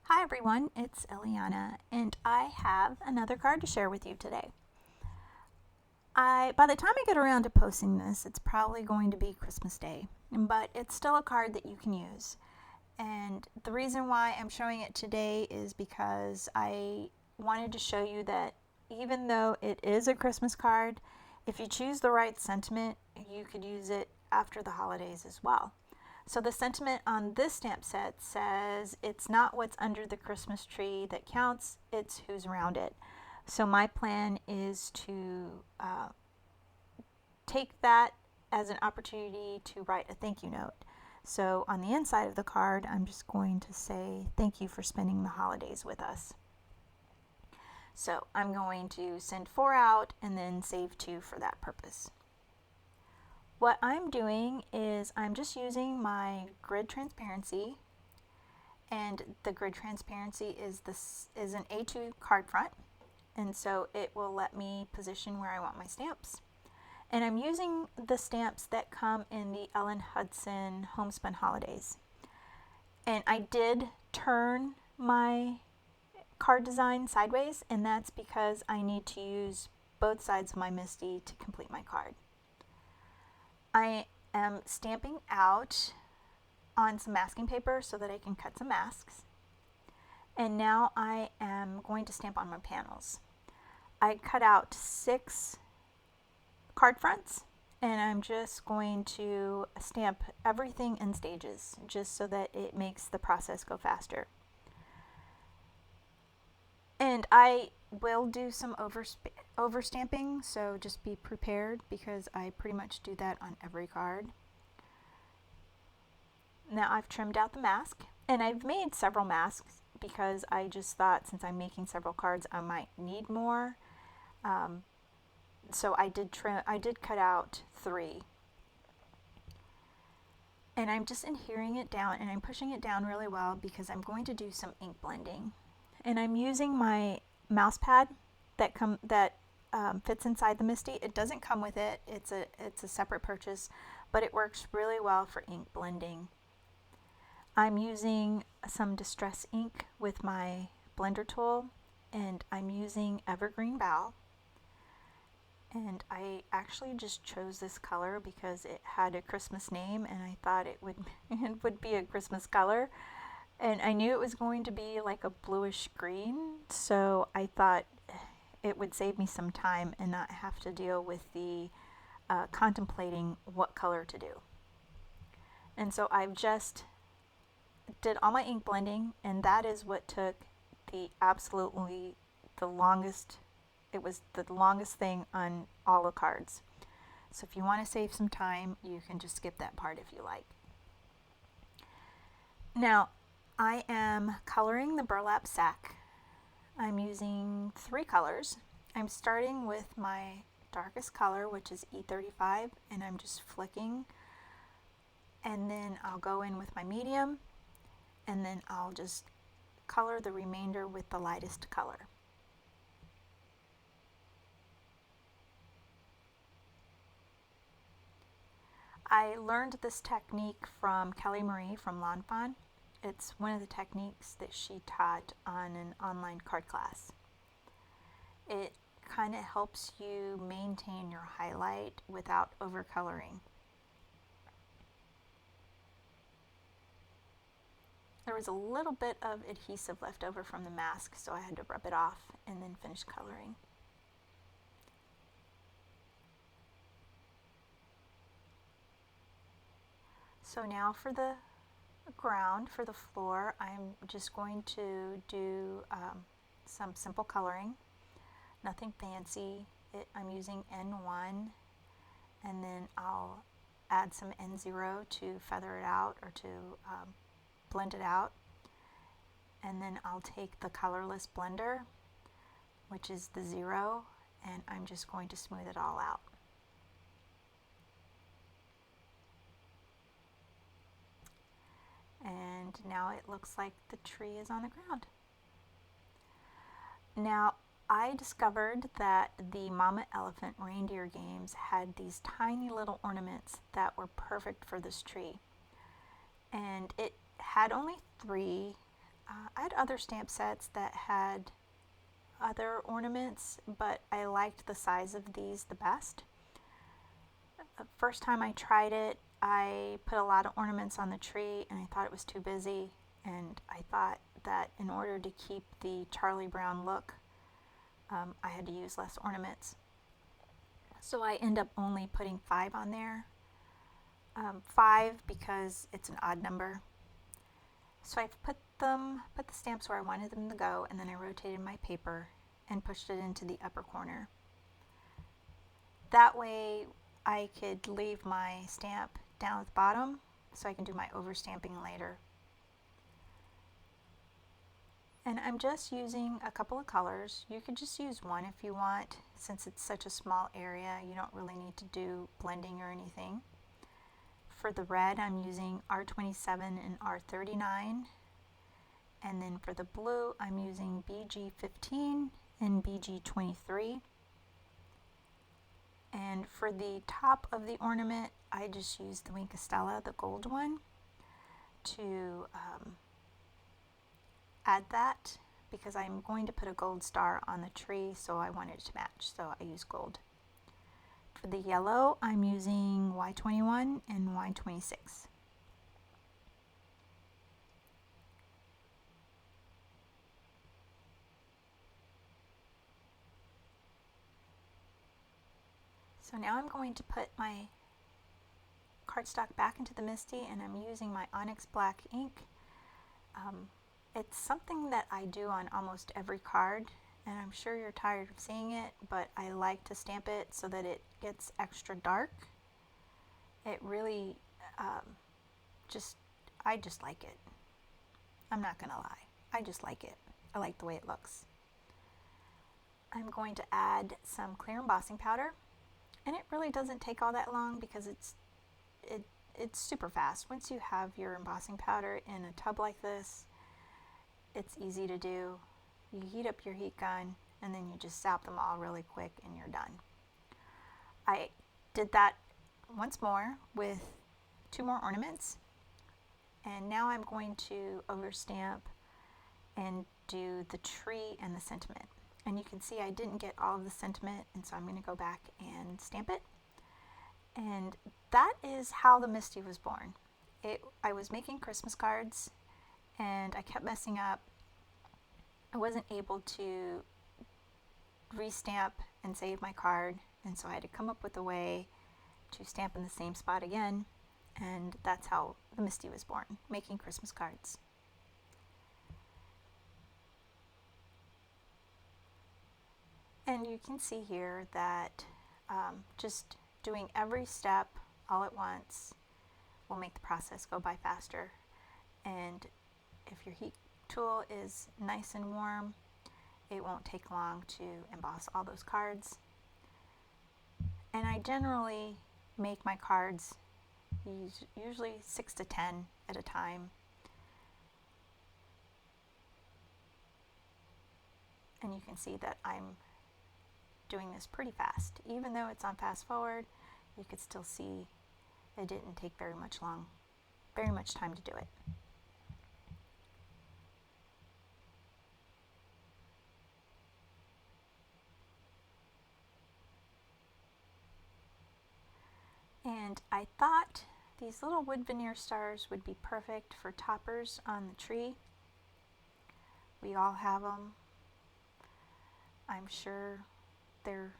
Hi everyone, it's Eliana, and I have another card to share with you today. By the time I get around to posting this, it's probably going to be Christmas Day, but it's still a card that you can use. And the reason why I'm showing it today is because I wanted to show you that even though it is a Christmas card, if you choose the right sentiment, you could use it after the holidays as well. So the sentiment on this stamp set says, "It's not what's under the Christmas tree that counts, it's who's around it." So my plan is to take that as an opportunity to write a thank you note. So on the inside of the card, I'm just going to say, "Thank you for spending the holidays with us." So I'm going to send 4 out and then save 2 for that purpose. What I'm doing is I'm just using my grid transparency, and the grid transparency is an A2 card front, and so it will let me position where I want my stamps. And I'm using the stamps that come in the Ellen Hudson Homespun Holidays. And I did turn my card design sideways, and that's because I need to use both sides of my MISTI to complete my card. I am stamping out on some masking paper so that I can cut some masks. And now I am going to stamp on my panels. I cut out 6 card fronts, and I'm just going to stamp everything in stages just so that it makes the process go faster. And I will do some overstamping, so just be prepared because I pretty much do that on every card. Now I've trimmed out the mask, and I've made several masks because I just thought since I'm making several cards I might need more. So I did cut out 3. And I'm just adhering it down, and I'm pushing it down really well because I'm going to do some ink blending. And I'm using my mouse pad that fits inside the MISTI. It doesn't come with it. It's a separate purchase, but it works really well for ink blending. I'm using some distress ink with my blender tool, and I'm using Evergreen Bow. And I actually just chose this color because it had a Christmas name, and I thought it would be a Christmas color. And I knew it was going to be like a bluish green, so I thought it would save me some time and not have to deal with the contemplating what color to do. And so I've just did all my ink blending, and that is what took the longest. It was the longest thing on all the cards. So if you want to save some time, you can just skip that part if you like. Now, I am coloring the burlap sack. I'm using 3 colors. I'm starting with my darkest color, which is E35, and I'm just flicking. And then I'll go in with my medium, and then I'll just color the remainder with the lightest color. I learned this technique from Kelly Marie from Lawn Fawn. It's one of the techniques that she taught on an online card class. It kind of helps you maintain your highlight without overcoloring. There was a little bit of adhesive left over from the mask, so I had to rub it off and then finish coloring. So now for the ground, for the floor, I'm just going to do some simple coloring, nothing fancy. I'm using N1, and then I'll add some N0 to feather it out or to blend it out. And then I'll take the colorless blender, which is the 0, and I'm just going to smooth it all out. And now it looks like the tree is on the ground. Now, I discovered that the Mama Elephant reindeer games had these tiny little ornaments that were perfect for this tree. And it had only 3. I had other stamp sets that had other ornaments, but I liked the size of these the best. First time I tried it, I put a lot of ornaments on the tree and I thought it was too busy, and I thought that in order to keep the Charlie Brown look, I had to use less ornaments. So I end up only putting 5 on there. 5 because it's an odd number. So I put the stamps where I wanted them to go, and then I rotated my paper and pushed it into the upper corner. That way I could leave my stamp down at the bottom so I can do my overstamping later. And I'm just using a couple of colors. You could just use one if you want. Since it's such a small area, you don't really need to do blending or anything. For the red, I'm using R27 and R39. And then for the blue, I'm using BG15 and BG23. And for the top of the ornament, I just used the Wink of Stella, the gold one, to add that, because I'm going to put a gold star on the tree, so I wanted it to match, so I use gold. For the yellow, I'm using Y21 and Y26. So now I'm going to put my cardstock back into the MISTI, and I'm using my Onyx Black ink. It's something that I do on almost every card, and I'm sure you're tired of seeing it, but I like to stamp it so that it gets extra dark. It really, I just like it. I'm not gonna lie, I just like it. I like the way it looks. I'm going to add some clear embossing powder, and it really doesn't take all that long because it's super fast. Once you have your embossing powder in a tub like this, it's easy to do. You heat up your heat gun and then you just zap them all really quick and you're done. I did that once more with 2 more ornaments, and now I'm going to overstamp and do the tree and the sentiment. And you can see I didn't get all of the sentiment, and so I'm going to go back and stamp it. And that is how the MISTI was born. I was making Christmas cards and I kept messing up. I wasn't able to restamp and save my card, and so I had to come up with a way to stamp in the same spot again, and that's how the MISTI was born, making Christmas cards. And you can see here that just doing every step all at once will make the process go by faster. And if your heat tool is nice and warm, it won't take long to emboss all those cards. And I generally make my cards usually 6 to 10 at a time. And you can see that I'm doing this pretty fast. Even though it's on fast forward, you could still see it didn't take very much time to do it. And I thought these little wood veneer stars would be perfect for toppers on the tree. We all have them. I'm sure there's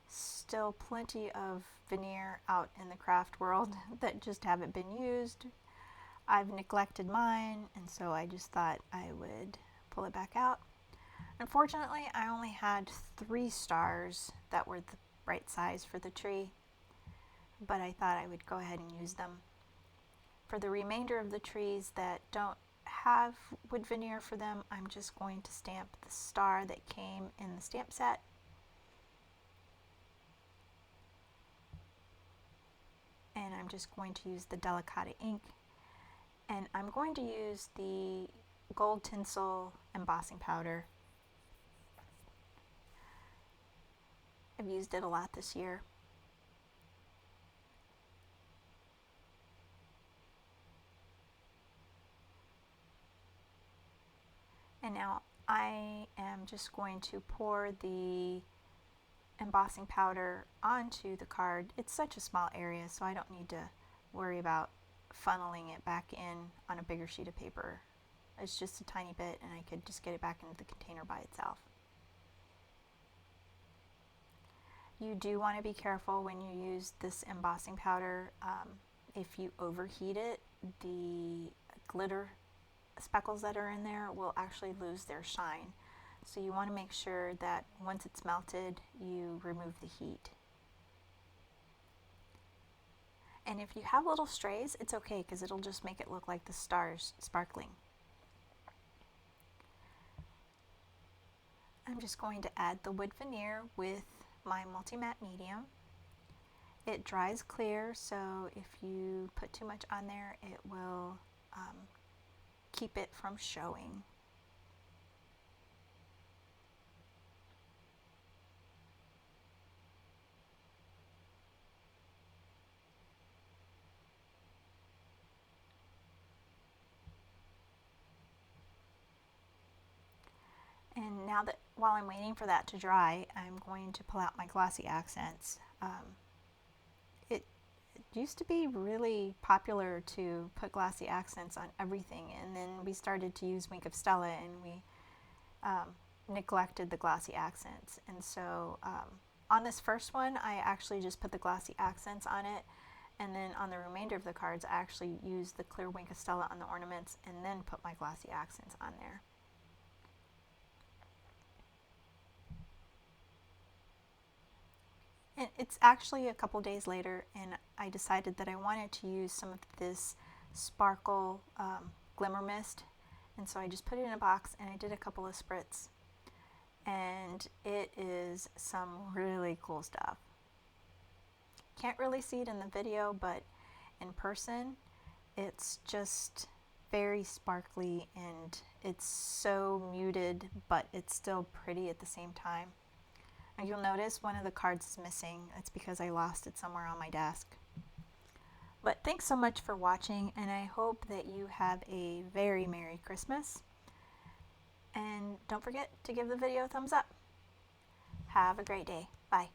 still plenty of veneer out in the craft world that just haven't been used. I've neglected mine, and so I just thought I would pull it back out. Unfortunately, I only had 3 stars that were the right size for the tree, but I thought I would go ahead and use them. For the remainder of the trees that don't have wood veneer for them, I'm just going to stamp the star that came in the stamp set. And I'm just going to use the Delicata ink, and I'm going to use the gold tinsel embossing powder. I've used it a lot this year. And now I am just going to pour the embossing powder onto the card. It's such a small area, so I don't need to worry about funneling it back in on a bigger sheet of paper. It's just a tiny bit, and I could just get it back into the container by itself. You do want to be careful when you use this embossing powder. If you overheat it, the glitter speckles that are in there will actually lose their shine. So you want to make sure that once it's melted, you remove the heat. And if you have little strays, it's okay because it'll just make it look like the stars sparkling. I'm just going to add the wood veneer with my multi-matte medium. It dries clear, so if you put too much on there, it will keep it from showing. And now that, while I'm waiting for that to dry, I'm going to pull out my glossy accents. It used to be really popular to put glossy accents on everything, and then we started to use Wink of Stella, and we neglected the glossy accents. And so on this first one, I actually just put the glossy accents on it, and then on the remainder of the cards, I actually used the clear Wink of Stella on the ornaments, and then put my glossy accents on there. And it's actually a couple days later, and I decided that I wanted to use some of this sparkle glimmer mist, and so I just put it in a box and I did a couple of spritz, and it is some really cool stuff. Can't really see it in the video, but in person it's just very sparkly, and it's so muted, but it's still pretty at the same time. You'll notice one of the cards is missing. It's because I lost it somewhere on my desk. But thanks so much for watching, and I hope that you have a very Merry Christmas. And don't forget to give the video a thumbs up. Have a great day. Bye.